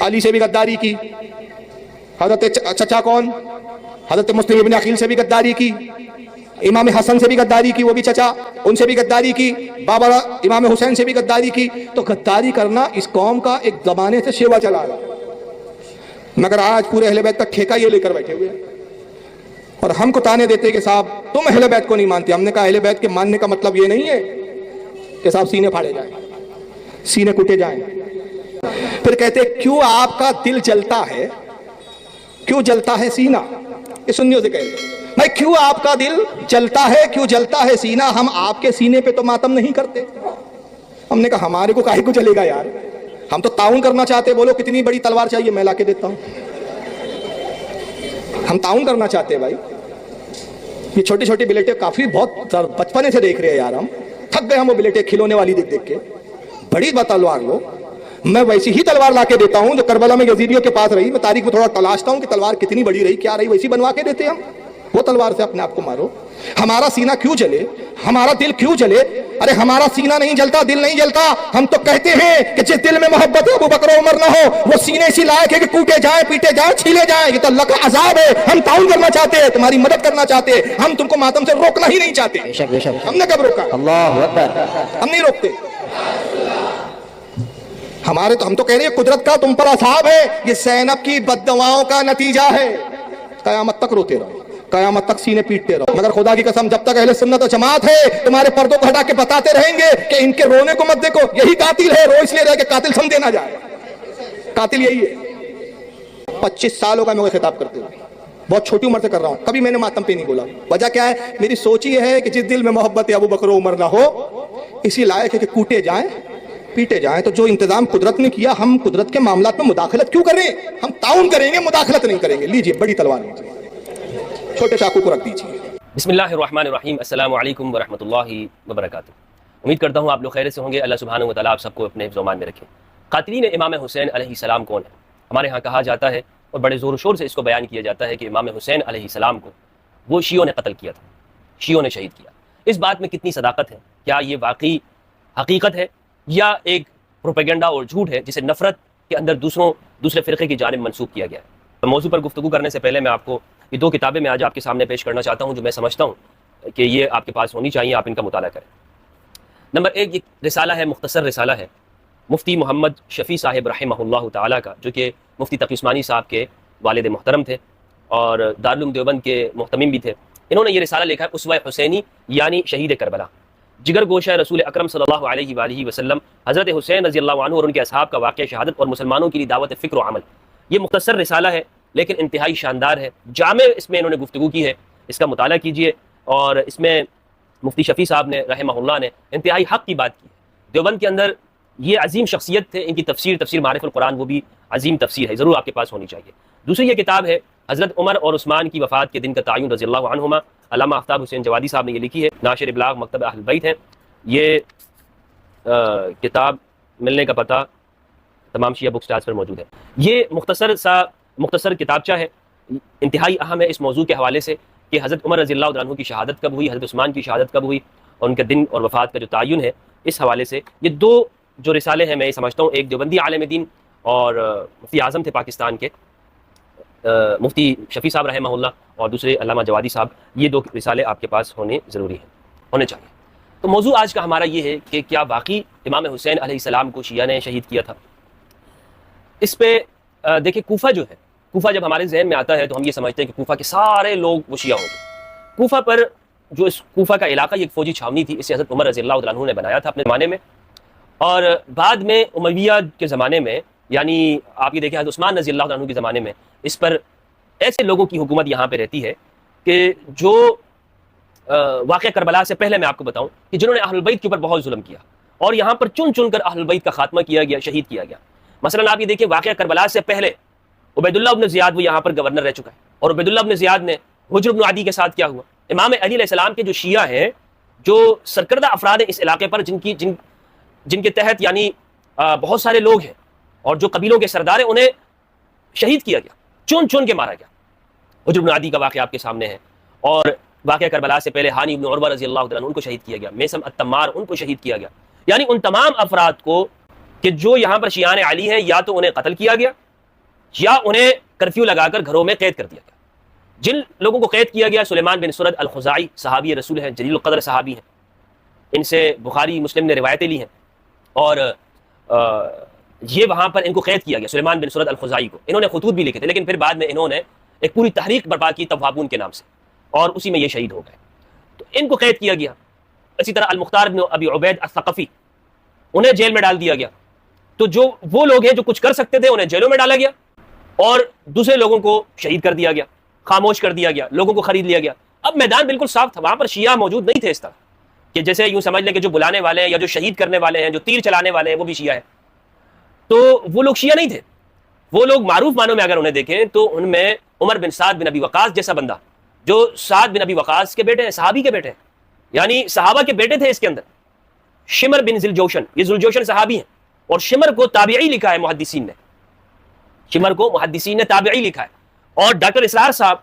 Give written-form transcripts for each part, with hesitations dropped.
علی سے بھی غداری کی، حضرت چچا کون، حضرت مسلم ابن عقیل سے بھی غداری کی، امام حسن سے بھی غداری کی، وہ بھی چچا، ان سے بھی غداری کی، بابا امام حسین سے بھی غداری کی۔ تو غداری کرنا اس قوم کا ایک زمانے سے شیوا چلا رہا، مگر آج پورے اہل بیت کا ٹھیکہ یہ لے کر بیٹھے ہوئے اور ہم کو تانے دیتے کہ صاحب تم اہل بیت کو نہیں مانتے۔ ہم نے کہا اہل بیت کے ماننے کا مطلب یہ نہیں ہے کہ صاحب سینے پھاڑے جائیں، سینے کٹے جائیں۔ پھر کہتے کیوں آپ کا دل جلتا ہے، کیوں جلتا ہے سینہ؟ یہ سنیوں سے کہتے بھائی کیوں آپ کا دل جلتا ہے، کیوں جلتا ہے سینہ؟ ہم آپ کے سینے پہ تو ماتم نہیں کرتے۔ ہم نے کہا ہمارے کو کاہے کو چلے گا یار، ہم تو تعاون کرنا چاہتے، بولو کتنی بڑی تلوار چاہیے میں لا کے دیتا ہوں۔ ہم تعاون کرنا چاہتے ہیں بھائی۔ یہ چھوٹی چھوٹی بلیٹیں کافی بہت بچپنے سے دیکھ رہے ہیں یار، ہم تھک گئے ہم وہ بلیٹیں کھلونے والی دیکھ دیکھ کے۔ بڑی تلوار لو، میں ویسی ہی تلوار لا کے دیتا ہوں جو کربلا میں یزیدیوں کے پاس رہی۔ میں تاریخ میں تھوڑا تلاشتا ہوں کہ تلوار کتنی بڑی رہی، کیا رہی، ویسی بنوا کے دیتے ہم۔ وہ تلوار سے اپنے آپ کو مارو۔ ہمارا سینہ کیوں جلے، ہمارا دل کیوں جلے؟ ارے ہمارا سینہ نہیں جلتا، دل نہیں جلتا۔ ہم تو کہتے ہیں کہ جس دل میں محبت ابو بکر و عمر نہ ہو وہ سینے اسی لائق ہے کہ کوٹے جائیں، پیٹے جائیں، چھیلے جائیں۔ یہ تو اللہ کا عذاب ہے۔ ہم تعاون کرنا چاہتے ہیں، تمہاری مدد کرنا چاہتے ہیں، ہم تم کو ماتم سے روکنا ہی نہیں چاہتے۔ ہم نے کب روکا؟ اللہ اکبر، ہم نہیں روکتے۔ ہمارے تو ہم تو کہہ رہے ہیں قدرت کا تم پر عذاب ہے، یہ زینب کی بد دعاؤں کا نتیجہ ہے۔ قیامت تک روتے رہو، قیامت تک سینے پیٹتے رہو، مگر خدا کی قسم جب تک اہل سنت و جماعت ہے تمہارے پردوں کو ہٹا کے بتاتے رہیں گے کہ ان کے رونے کو مت دیکھو، یہی قاتل ہے، رو اس لیے رہے کہ قاتل سمجھے نہ جائے، قاتل یہی ہے۔ 25 سال ہوگا میں خطاب کرتے ہوئے، بہت چھوٹی عمر سے کر رہا ہوں، کبھی میں نے ماتم پہ نہیں بولا۔ وجہ کیا ہے؟ میری سوچ یہ ہے کہ جس دل میں محبت ابو بکر و عمر نہ ہو اسی لائق ہے کہ کوٹے جائیں، پیٹے جائیں۔ تو جو انتظام قدرت نے کیا، ہم قدرت کے معاملات میں مداخلت کیوں کریں؟ ہم تعاون کریں گے، مداخلت نہیں کریں گے۔ لیجئے بڑی تلوار لیجئے، چھوٹے چاقو کو رکھ دیجئے۔ بسم اللہ الرحمن الرحیم۔ السلام علیکم ورحمۃ اللہ وبرکاتہ۔ امید کرتا ہوں آپ لوگ خیر سے ہوں گے۔ اللہ سبحانہ و تعالیٰ آپ سب کو اپنے حفظ و امان میں رکھے۔ قاتلین امام حسین علیہ السلام کون ہیں؟ ہمارے ہاں کہا جاتا ہے اور بڑے زور و شور سے اس کو بیان کیا جاتا ہے کہ امام حسین علیہ السلام کو وہ شیعوں نے قتل کیا تھا، شیعوں نے شہید کیا۔ اس بات میں کتنی صداقت ہے؟ کیا یہ واقعی حقیقت ہے یا ایک پروپیگنڈا اور جھوٹ ہے جسے نفرت کے اندر دوسرے فرقے کی جانب منسوب کیا گیا ہے؟ موضوع پر گفتگو کرنے سے پہلے میں آپ کو یہ 2 کتابیں میں آج آپ کے سامنے پیش کرنا چاہتا ہوں جو میں سمجھتا ہوں کہ یہ آپ کے پاس ہونی چاہیے، آپ ان کا مطالعہ کریں۔ نمبر 1 یہ رسالہ ہے، مختصر رسالہ ہے مفتی محمد شفیع صاحب رحمہ اللہ تعالیٰ کا، جو کہ مفتی تقی عثمانی صاحب کے والد محترم تھے اور دارالعلوم دیوبند کے محتمم بھی تھے۔ انہوں نے یہ رسالہ لکھا ہے اسوہ حسینی یعنی شہید کربلا، جگر گوشہ رسول اکرم صلی اللہ علیہ وآلہ وسلم حضرت حسین رضی اللہ عنہ اور ان کے اصحاب کا واقعہ شہادت اور مسلمانوں کے لیے دعوت فکر و عمل۔ یہ مختصر رسالہ ہے لیکن انتہائی شاندار ہے، جامع اس میں انہوں نے گفتگو کی ہے، اس کا مطالعہ کیجئے۔ اور اس میں مفتی شفیع صاحب نے رحمہ اللہ نے انتہائی حق کی بات کی ہے۔ دیوبند کے اندر یہ عظیم شخصیت تھے، ان کی تفسیر معارف القرآن وہ بھی عظیم تفسیر ہے، ضرور آپ کے پاس ہونی چاہیے۔ دوسری یہ کتاب ہے حضرت عمر اور عثمان کی وفات کے دن کا تعین رضی اللہ عنہما، علامہ آفتاب حسین جوادی صاحب نے یہ لکھی ہے، ناشر ابلاغ مکتب اہل بیت ہے۔ یہ کتاب ملنے کا پتہ تمام شیعہ بک سٹالز پر موجود ہے۔ یہ مختصر کتابچہ ہے، انتہائی اہم ہے اس موضوع کے حوالے سے کہ حضرت عمر رضی اللہ عنہ کی شہادت کب ہوئی، حضرت عثمان کی شہادت کب ہوئی اور ان کے دن اور وفات کا جو تعین ہے، اس حوالے سے یہ 2 جو رسالے ہیں میں یہ سمجھتا ہوں، ایک دیوبندی عالم دین اور مفتی اعظم تھے پاکستان کے مفتی شفیع صاحب رحمہ اللہ، اور دوسرے علامہ جوادی صاحب، یہ 2 رسالے آپ کے پاس ہونے ضروری ہیں، ہونے چاہیے۔ تو موضوع آج کا ہمارا یہ ہے کہ کیا واقعی امام حسین علیہ السلام کو شیعہ نے شہید کیا تھا؟ اس پہ دیکھیں کوفہ جو ہے، کوفہ جب ہمارے ذہن میں آتا ہے تو ہم یہ سمجھتے ہیں کہ کوفہ کے سارے لوگ وہ شیعہ ہوں گے۔ کوفہ پر جو اس کوفہ کا علاقہ ایک فوجی چھاونی تھی، اسے حضرت عمر رضی اللہ عنہ نے بنایا تھا اپنے زمانے میں، اور بعد میں امویہ کے زمانے میں، یعنی آپ یہ دیکھیں حضرت عثمان رضی اللہ عنہ کے زمانے میں اس پر ایسے لوگوں کی حکومت یہاں پہ رہتی ہے کہ جو واقعہ کربلا سے پہلے میں آپ کو بتاؤں کہ جنہوں نے اہل البیت کے اوپر بہت ظلم کیا اور یہاں پر چن کر اہل البیت کا خاتمہ کیا گیا، شہید کیا گیا۔ مثلا آپ یہ دیکھیں واقعہ کربلا سے پہلے عبید اللہ بن زیاد وہ یہاں پر گورنر رہ چکا ہے، اور عبید اللہ بن زیاد نے حجر بن عدی کے ساتھ کیا ہوا؟ امام علی علیہ السلام کے جو شیعہ ہیں، جو سرکردہ افراد ہیں اس علاقے پر، جن کے تحت یعنی بہت سارے لوگ ہیں اور جو قبیلوں کے سردار ہیں، انہیں شہید کیا گیا، چن کے مارا گیا۔ حجر بن عدی کا واقعہ آپ کے سامنے ہے، اور واقعہ کربلا سے پہلے ہانی ابن عروہ رضی اللہ عنہ ان کو شہید کیا گیا، میسم التمار ان کو شہید کیا گیا۔ یعنی ان تمام افراد کو کہ جو یہاں پر شیعان علی ہیں، یا تو انہیں قتل کیا گیا یا انہیں کرفیو لگا کر گھروں میں قید کر دیا گیا۔ جن لوگوں کو قید کیا گیا، سلیمان بن سرد الخزاعی صحابی رسول ہیں، جلیل القدر صحابی ہیں، ان سے بخاری مسلم نے روایتیں لی ہیں، اور یہ وہاں پر ان کو قید کیا گیا سلیمان بن سرد الخزاعی کو۔ انہوں نے خطوط بھی لکھے تھے، لیکن پھر بعد میں انہوں نے ایک پوری تحریک برپا کی توابون کے نام سے، اور اسی میں یہ شہید ہو گئے۔ تو ان کو قید کیا گیا۔ اسی طرح المختار بن ابی عبید الثقفی، انہیں جیل میں ڈال دیا گیا۔ تو جو وہ لوگ ہیں جو کچھ کر سکتے تھے انہیں جیلوں میں ڈالا گیا، اور دوسرے لوگوں کو شہید کر دیا گیا، خاموش کر دیا گیا، لوگوں کو خرید لیا گیا۔ اب میدان بالکل صاف تھا، وہاں پر شیعہ موجود نہیں تھے اس طرح کہ جیسے یوں سمجھ لیں کہ جو بلانے والے ہیں یا جو شہید کرنے والے ہیں، جو تیر چلانے والے ہیں، وہ بھی شیعہ ہیں۔ تو وہ لوگ شیعہ نہیں تھے، وہ لوگ معروف معنوں میں اگر انہیں دیکھیں تو ان میں عمر بن سعد بن ابی وقاص جیسا بندہ، جو سعد بن ابی وقاص کے بیٹے ہیں، صحابی کے بیٹے ہیں، یعنی صحابہ کے بیٹے تھے اس کے اندر۔ شمر بن ذوالجوشن، یہ ذوالجوشن صحابی ہیں، اور شمر کو تابعی لکھا ہے محدثین نے، شمر کو محدثین نے تابعی لکھا ہے۔ اور ڈاکٹر اسرار صاحب،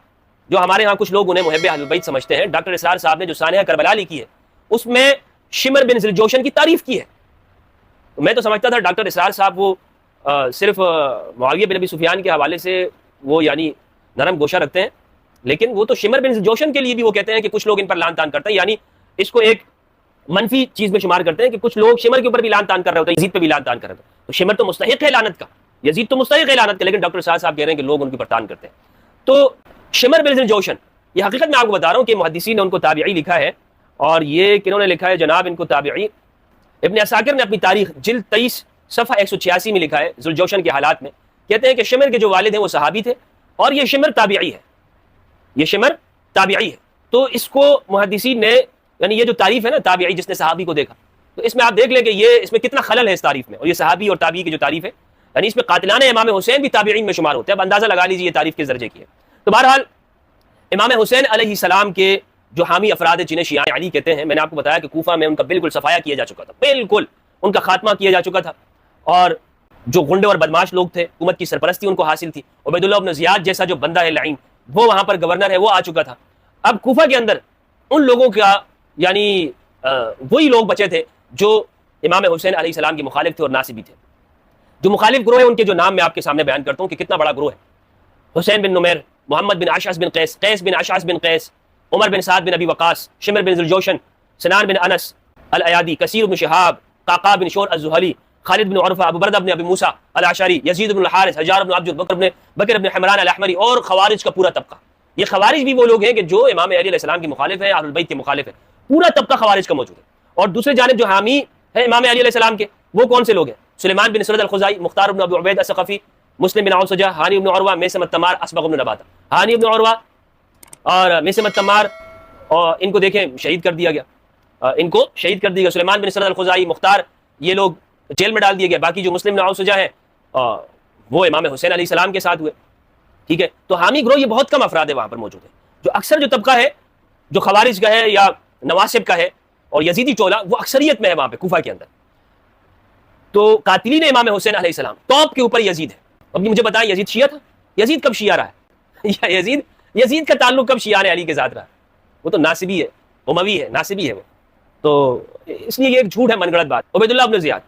جو ہمارے ہاں کچھ لوگ انہیں محب اہل بیت سمجھتے ہیں، ڈاکٹر اسرار صاحب نے جو سانحہ کربلا لکھی ہے اس میں شمر بن ذوالجوشن کی تعریف کی ہے۔ میں تو سمجھتا تھا ڈاکٹر اسرار صاحب وہ صرف معاویہ بن ابی سفیان کے حوالے سے وہ یعنی نرم گوشہ رکھتے ہیں، لیکن وہ تو شمر بن ذوالجوشن کے لیے بھی وہ کہتے ہیں کہ کچھ لوگ ان پر لعن طعن کرتے ہیں، یعنی اس کو ایک منفی چیز میں شمار کرتے ہیں کہ کچھ لوگ شمر کے اوپر بھی لعن طعن کر رہے ہوتے ہیں، یزید پہ بھی لعن طعن کر رہے ہوتے ہیں۔ تو شمر تو مستحق ہے لعنت کا، یزید تو مستحق ہے لعنت کا، لیکن ڈاکٹر اسرار صاحب کہہ رہے ہیں کہ لوگ ان کے اوپر طعن کرتے ہیں۔ تو شمر بن ذوالجوشن، یہ حقیقت میں آپ کو بتا رہا ہوں کہ محدثین نے ان کو تابعی لکھا ہے، اور یہ کنہوں نے لکھا ہے جناب ان کو تابعی؟ ابن عساکر نے اپنی تاریخ جلد 23 صفحہ 186 میں لکھا ہے ذوالجوشن کے حالات میں، کہتے ہیں کہ شمر کے جو والد ہیں وہ صحابی تھے، اور یہ شمر تابعی ہے، یہ شمر تابعی ہے۔ تو اس کو محدثین نے، یعنی یہ جو تعریف ہے نا تابعی جس نے صحابی کو دیکھا، تو اس میں آپ دیکھ لیں کہ یہ اس میں کتنا خلل ہے اس تعریف میں، اور یہ صحابی اور تابعی کی جو تعریف ہے، یعنی اس میں قاتلان امام حسین بھی تابعین میں شمار ہوتے ہیں۔ اب اندازہ لگا لیجیے یہ تعریف کس درجے کی ہے۔ تو بہرحال امام حسین علیہ السلام کے جو حامی افراد ہیں جنہیں شیعہ علی کہتے ہیں، میں نے آپ کو بتایا کہ کوفہ میں ان کا بالکل صفایا کیا جا چکا تھا، بالکل ان کا خاتمہ کیا جا چکا تھا، اور جو غنڈے اور بدماش لوگ تھے، حکومت کی سرپرستی ان کو حاصل تھی۔ عبید اللہ بن زیاد جیسا جو بندہ ہے لعین، وہ وہاں پر گورنر ہے، وہ آ چکا تھا۔ اب کوفہ کے اندر ان لوگوں کا یعنی وہی لوگ بچے تھے جو امام حسین علیہ السلام کے مخالف تھے اور ناصبی تھے۔ جو مخالف گروہ ہیں ان کے جو نام میں آپ کے سامنے بیان کرتا ہوں کہ کتنا بڑا گروہ ہے: حسین بن نمیر، محمد بن اشعث بن قیس، قیس بن اشعث بن قیس، عمر بن سعد بن ابی وقاص، شمر بن ذوالجوشن، سنان بن انس الایادی، کثیر بن شہاب، قعقاع بن شور الزہلی، خالد بن عرفہ، ابو بردہ بن ابی موسیٰ الاشعری، یزید بن الحارث، حجار بن عبد، بکر بن حمران الاحمری، اور خوارج کا پورا طبقہ۔ یہ خوارج بھی وہ لوگ ہیں کہ جو امام علی علیہ السلام کے مخالف ہیں، اہل البیت کے مخالف ہیں، پورا طبقہ خوارج کا موجود ہے۔ اور دوسری جانب جو حامی ہیں امام علی علیہ السلام کے، وہ کون سے لوگ ہیں؟ سلیمان بن سرد الخزاعی، مختار بن ابی عبید الثقفی، مسلم بن عوسجہ، ہانی بن عروہ، میثم التمار، اسبغ بن نباتہ۔ ہانی بن عروہ اور میثم التمار، اور ان کو دیکھیں شہید کر دیا گیا، ان کو شہید کر دیا گیا۔ سلیمان بن سرد الخزاعی، مختار، یہ لوگ جیل میں ڈال دیے گئے۔ باقی جو مسلم بن عوسجہ ہیں وہ امام حسین علیہ السلام کے ساتھ ہوئے، ٹھیک ہے۔ تو حامی گروہ یہ بہت کم افراد ہے وہاں پر موجود ہیں۔ جو اکثر جو طبقہ ہے جو خوارج کا ہے یا نواسب کا ہے اور یزیدی ٹولہ، وہ اکثریت میں ہے وہاں پہ کوفہ کے اندر۔ تو قاتلین امام حسین علیہ السلام ٹاپ کے اوپر یزید ہے۔ اب مجھے بتائیں یزید شیعہ تھا؟ یزید کب شیعہ رہا ہے؟ یا یزید کا تعلق کب شیعہ علی کے ساتھ رہا؟ وہ تو ناصبی ہے، اموی ہے، ناصبی ہے وہ۔ تو اس لیے یہ ایک جھوٹ ہے، من گڑت بات۔ عبید اللہ بن زیاد،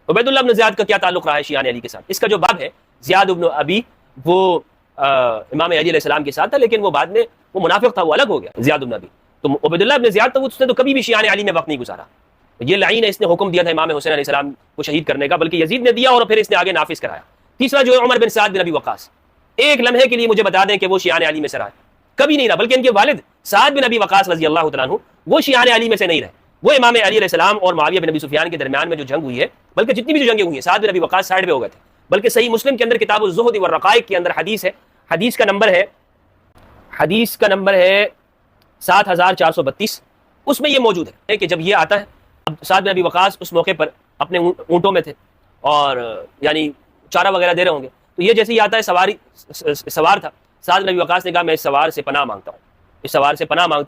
عبید اللہ بن زیاد کا کیا تعلق رہا ہے شیعہ علی کے ساتھ؟ اس کا جو باب ہے زیاد بن ابی، وہ امام علی علیہ السلام کے ساتھ تھا، لیکن وہ بعد میں وہ منافق تھا، وہ الگ ہو گیا زیاد بن ابی۔ تو عبید اللہ بن زیاد تو اس نے تو کبھی بھی شیعہ علی میں وقت نہیں گزارا۔ یہ لعین ہے، اس نے حکم دیا تھا امام حسین علیہ السلام کو شہید کرنے کا، بلکہ یزید نے دیا اور پھر اس نے آگے نافذ کرایا۔ تیسرا جو ہے عمر بن سعد بن ابی وقاص، ایک لمحے کے لیے مجھے بتا دیں کہ وہ شیعہ علی میں سے رہا ہے؟ کبھی نہیں رہا، بلکہ ان کے والد سعد بن ابی وقاص رضی اللہ تعالیٰ عنہ وہ شیعہ علی میں سے نہیں رہے۔ وہ امام علی علیہ السلام اور معاویہ بن ابی سفیان کے درمیان میں جو جنگ ہوئی ہے، بلکہ جتنی بھی جو جنگیں ہوئی ہیں، سعد بن ابی وقاص سائڈ پہ ہو گئے تھے۔ بلکہ صحیح مسلم کے اندر کتاب الزہد والرقائق کے اندر حدیث ہے، حدیث کا نمبر ہے 7432، اس میں یہ موجود ہے کہ جب یہ آتا ہے، اب سعد بن ابی وقاص اس موقع پر اپنے اونٹوں میں تھے اور یعنی چارہ وغیرہ دے رہے ہوں گے، تو یہ جیسے ہی آتا ہے سوار تھا، سعد بن ابی وقاص نے کہا میں اس سوار سے پناہ مانگتا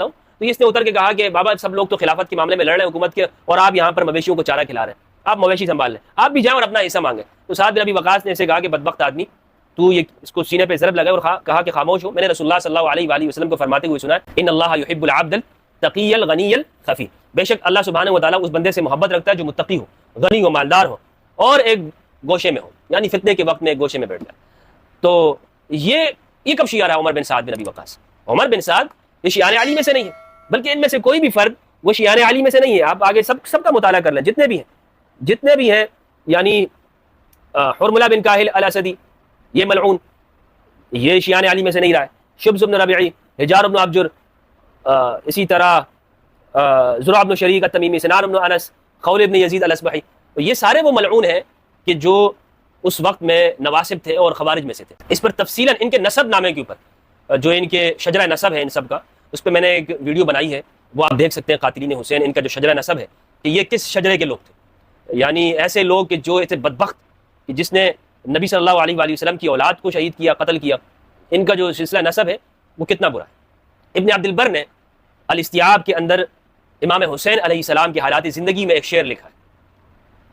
ہوں، تو اس نے اتر کے کہا کہ بابا سب لوگ تو خلافت کے معاملے میں لڑ رہے ہیں حکومت کے، اور آپ یہاں پر مویشیوں کو چارہ کھلا رہے ہیں، آپ مویشی سنبھال لیں، آپ بھی جائیں اور اپنا حصہ مانگیں۔ تو سعد بن ابی وقاص نے اسے کہا کہ بدبخت آدمی، تو یہ اس کو سینے پہ ضرب لگا اور کہا کہ خاموش ہو، میں نے رسول اللہ صلی اللہ علیہ وآلہ وسلم کو فرماتے ہوئے سنا ہے ان اللہ یحب العبد التقی الغنی الخفی، بے شک اللہ سبحانہ و تعالیٰ اس بندے سے محبت رکھتا ہے جو متقی ہو، غنی و مالدار ہو، اور ایک گوشے میں ہو، یعنی فتنے کے وقت میں ایک گوشے میں بیٹھ جائے۔ تو یہ کب شیعہ رہا عمر بن سعد بن ابی وقاص؟ عمر بن سعد یہ شیعان علی میں سے نہیں ہے، بلکہ ان میں سے کوئی بھی فرد وہ شیعان علی میں سے نہیں ہے. آپ آگے سب کا مطالعہ کر لیں، جتنے بھی ہیں یعنی حرملہ بن کاہل الاسدی یہ ملعون، یہ شیعان علی میں سے نہیں رہا ہے. شبز بن ربیعی، حجار بن ابجر، اسی طرح زرع بن شریک التمیمی، سنان بن انس، خول بن یزید الاصبحی، یہ سارے وہ ملعون ہیں کہ جو اس وقت میں نواسب تھے اور خوارج میں سے تھے. اس پر تفصیلاً ان کے نسب نامے کے اوپر جو ان کے شجرہ نسب ہے ان سب کا، اس پہ میں نے ایک ویڈیو بنائی ہے، وہ آپ دیکھ سکتے ہیں. قاتلین حسین ان کا جو شجرہ نسب ہے کہ یہ کس شجرے کے لوگ تھے، یعنی ایسے لوگ کہ جو ایسے بدبخت کہ جس نے نبی صلی اللہ علیہ وآلہ وسلم کی اولاد کو شہید کیا، قتل کیا، ان کا جو سلسلہ نسب ہے وہ کتنا برا ہے. ابن عبد البر نے الاستیعاب کے اندر امام حسین علیہ السلام کی حالات زندگی میں ایک شعر لکھا ہے.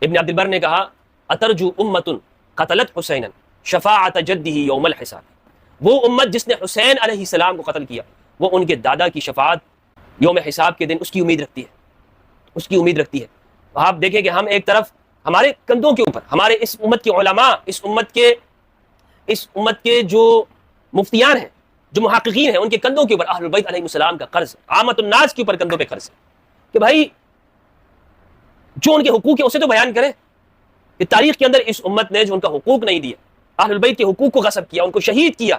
ابن عبد البر نے کہا اترجو امت قتلت حسینا شفاعت جدہ یوم الحساب، وہ امت جس نے حسین علیہ السلام کو قتل کیا وہ ان کے دادا کی شفاعت یوم حساب کے دن اس کی امید رکھتی ہے. آپ دیکھیں کہ ہم ایک طرف ہمارے کندھوں کے اوپر ہمارے اس امت کے علماء، اس امت کے جو مفتیان ہیں، جو محققین ہیں، ان کے کندھوں کے اوپر اہل البیت علیہ السلام کا قرض ہے، عامت الناس کے اوپر کندھوں پہ قرض ہے کہ بھائی جو ان کے حقوق ہیں اسے تو بیان کریں کہ تاریخ کے اندر اس امت نے جو ان کا حقوق نہیں دیا، اہل البیت کے حقوق کو غصب کیا، ان کو شہید کیا.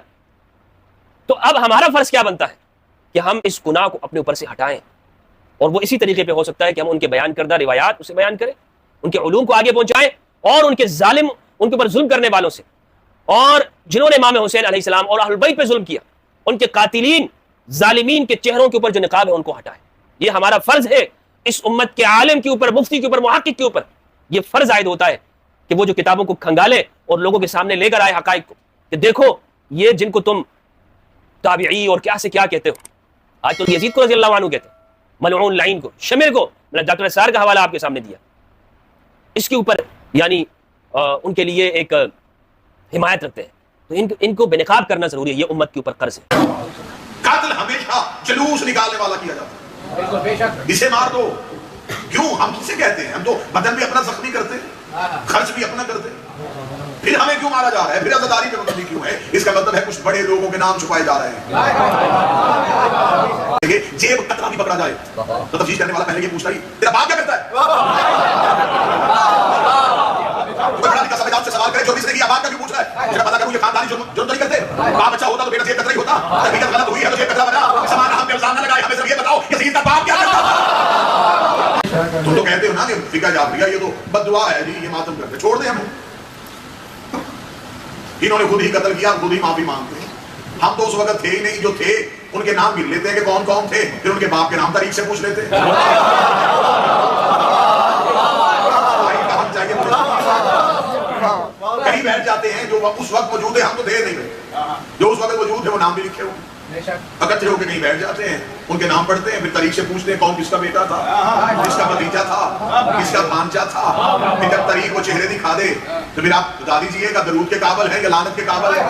تو اب ہمارا فرض کیا بنتا ہے کہ ہم اس گناہ کو اپنے اوپر سے ہٹائیں، اور وہ اسی طریقے پہ ہو سکتا ہے کہ ہم ان کے بیان کردہ روایات اسے بیان کریں، ان کے علوم کو آگے پہنچائیں، اور ان کے اوپر ظلم کرنے والوں سے، اور جنہوں نے امام حسین علیہ السلام اور اہل البیت پہ ظلم کیا، ان کے قاتلین ظالمین کے چہروں کے اوپر جو نقاب ہے ان کو ہٹائیں. یہ ہمارا فرض ہے اس امت کے عالم کے اوپر، مفتی کے اوپر، محقق کے اوپر. یہ فرض عائد ہوتا ہے کہ وہ جو کتابوں کو کھنگالے اور لوگوں کے سامنے لے کر آئے حقائق کو کہ دیکھو یہ جن کو تم تابعی اور کیا سے کیا کہتے ہو، آج تو یزید کو رضی اللہ عنہ کہتے ہیں، ملعون لعین کو، شمر کو. میں نے ڈاکٹر اسرار کا حوالہ آپ کے سامنے دیا. اس کے اوپر یعنی ان کے لیے ایک حمایت رکھتے ہیں. تو ان کو بے نقاب کرنا ضروری ہے، یہ امت کے اوپر قرض ہے. قاتل ہمیشہ جلوس نکالنے والا کیا جاتا ہے، اسے مار دو. کیوں؟ ہم کسے کہتے ہیں؟ ہم تو بدن بھی اپنا زخمی کرتے ہیں، خرچ بھی اپنا کرتے ہیں، پھر ہمیں کیوں مارا جا رہا ہے؟ پھر عزاداری پہ مقدمی کیوں ہے؟ اس کا مطلب ہے کچھ بڑے لوگوں کے نام چھپائے جا رہے ہیں. دیکھیں جیب قطرہ بھی پکڑا جائے تو تفتیش کرنے والا پہلے یہ پوچھتا ہی تیرا باپ کیا کرتا ہے؟ کوئی بڑا لکھا سمجھ آپ سے سوال کرے جو بھی سے باپ کا کیوں پوچھ رہا ہے؟ جب پتا کروں یہ خاندانی جرم تو نہیں کرتے. باپ اچھا ہوتا تو بیٹا جیب قطرہ ہی ہوتا. طبیعت غلط ہوئی ہے تو جیب قطرہ بنا. سامان ہم پہ الزام نہ لگائے، ہمیں صرف یہ بتاؤ یزید کا باپ کیا کرتا تھا؟ تم تو کہتے ہو نا کہ فقہ جعفریہ یہ تو بد دعا ہے جی، یہ ماتم کرتے. چھوڑ دیں ہمیں، انہوں نے خود ہی قتل کیا، خود ہی معافی مانگتے ہیں. ہم تو اس وقت تھے ہی نہیں، جو تھے ان کے نام گر لیتے ہیں کہ کون کون تھے، پھر ان کے باپ کے نام تاریخ سے پوچھ لیتے ہیں. کہیں بیٹھ جاتے ہیں جو اس وقت موجود ہے، ہم تو تھے نہیں، جو اس وقت موجود ہے وہ نام بھی لکھے ہوں، اکٹھے ہو کے کہیں بیٹھ جاتے ہیں، ان کے نام پڑھتے ہیں، پھر تاریخ سے پوچھتے ہیں کون کس کا بیٹا تھا، کس کا بھتیجا تھا، کس کا بھانجا تھا. پھر جب تاریخ وہ چہرے دکھا دے تو پھر آپ بتا دیجیے گا درود کے قابل ہے یا لعنت کے قابل ہے.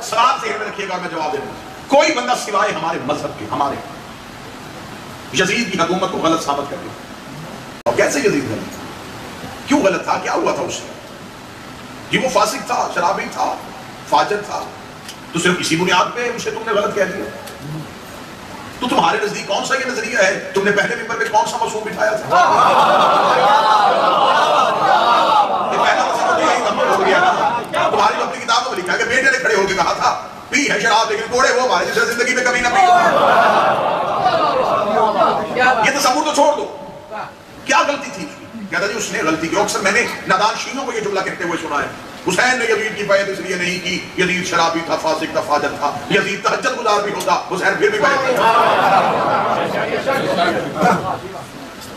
سوال ذہن میں رکھیے گا، میں جواب دے دوں. کوئی بندہ سوائے ہمارے مذہب کے، ہمارے یزید کی حکومت کو غلط ثابت کر دیا. اور کیسے یزید غلط؟ کیوں غلط تھا؟ کیا ہوا تھا اس سے؟ کہ وہ فاسق تھا، شرابی تھا، فاجر تھا، تو صرف اسی بنیاد پہ اسے تم نے غلط کہہ دیا؟ تو تمہارے نزدیک کون سا یہ نظریہ ہے؟ تم نے پہلے ممبر پہ کون سا معصوم بٹھایا تھا؟ یہ پہلا مسئلہ تو یہی نمبر ہو گیا نا. تمہاری جو اپنی کتابوں میں لکھا ہے کہ بیٹے نے کھڑے ہو کے کہا تھا پی ہے شراب لیکن کوڑے وہ ہمارے جیسے زندگی میں کبھی نہ پی. یہ تصور تو چھوڑ دو. کیا غلطی تھی؟ کہتا جی اس نے غلطی کی. اکثر میں نے نادان شیعوں کو یہ جملہ کہتے ہوئے سنا ہے، حسین نے یزید کی بیعت اس لیے نہیں کی، یزید شرابی تھا، فاسق تھا، فاجر تھا. یزید تہجد گزار بھی ہوتا، حسین پھر بھی بیعت نہیں.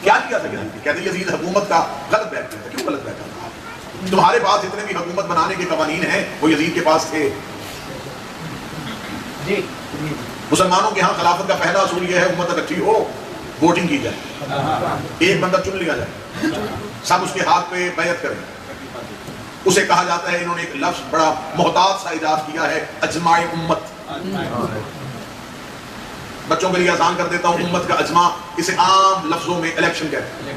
کیا کیا تھا یزید؟ کہتے یزید حکومت کا غلط بیعت تھا. کیوں غلط بیعت تھا؟ تمہارے پاس جتنے بھی حکومت بنانے کے قوانین ہیں وہ یزید کے پاس تھے. مسلمانوں کے ہاں خلافت کا پہلا اصول یہ ہے امت اکٹھی ہو، ووٹنگ کی جائے، ایک بندہ چن لیا جائے، سب اس کے ہاتھ پہ بیعت کریں. اسے کہا جاتا ہے، انہوں نے ایک لفظ بڑا محتاط سا ایجاد کیا ہے، اجماع امت. بچوں کے لیے آسان کر دیتا ہوں، امت کا اجماع، اسے عام لفظوں میں الیکشن کہتے ہیں.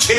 6